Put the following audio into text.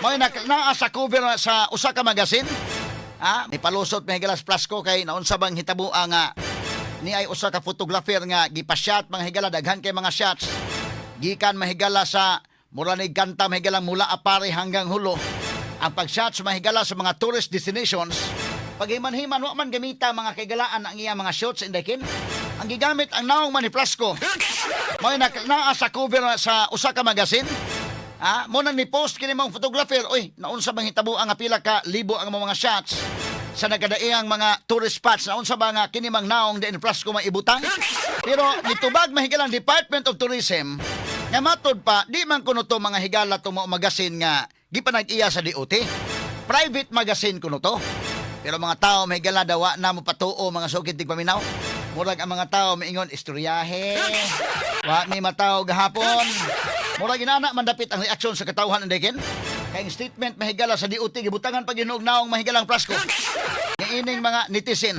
Mo'y naa sa cover sa usa ka magazine. May palusot may higalas plasko kay naunsa bang hitabo nga ni ay usa ka photographer nga gipa-shot mga higala daghan kay mga shots. Gikan mahigala sa muranig kanta mahigalang mula Apare hanggang Hulo. Ang pag-shots mahigala sa mga tourist destinations. Paghiman-himan wa man gamita mga kaigalaan ang iya mga shots indekin. Ang gigamit ang naong man ni Plasco. Mo'y naa sa cover sa usa ka magazine. Mo nang ni-post kini mong photographer, oy, naunsa bang hitabo ang pila ka libo ang mga shots sa nagkadaiyang mga tourist spots. Naunsa ba nga kini mang naong din Plasco maibutang? Pero nitubag mahigalang Department of Tourism nga matod pa di man kuno to mga higala to mga magazine nga gipanag-iya sa DOT. Private magazine kuno to. Pero mga tao may gala dawa na mo patuo mga sugid tig paminaw. Murag ang mga tao maingon istoryahe. Wa may mataw gahapon. Murag inana man dapit ang reaksyon sa katawhan andekin. Kay ang statement mahigala sa DOT gibutangan pag hinuog naong mahigalang Plasco. Nga ining mga netizen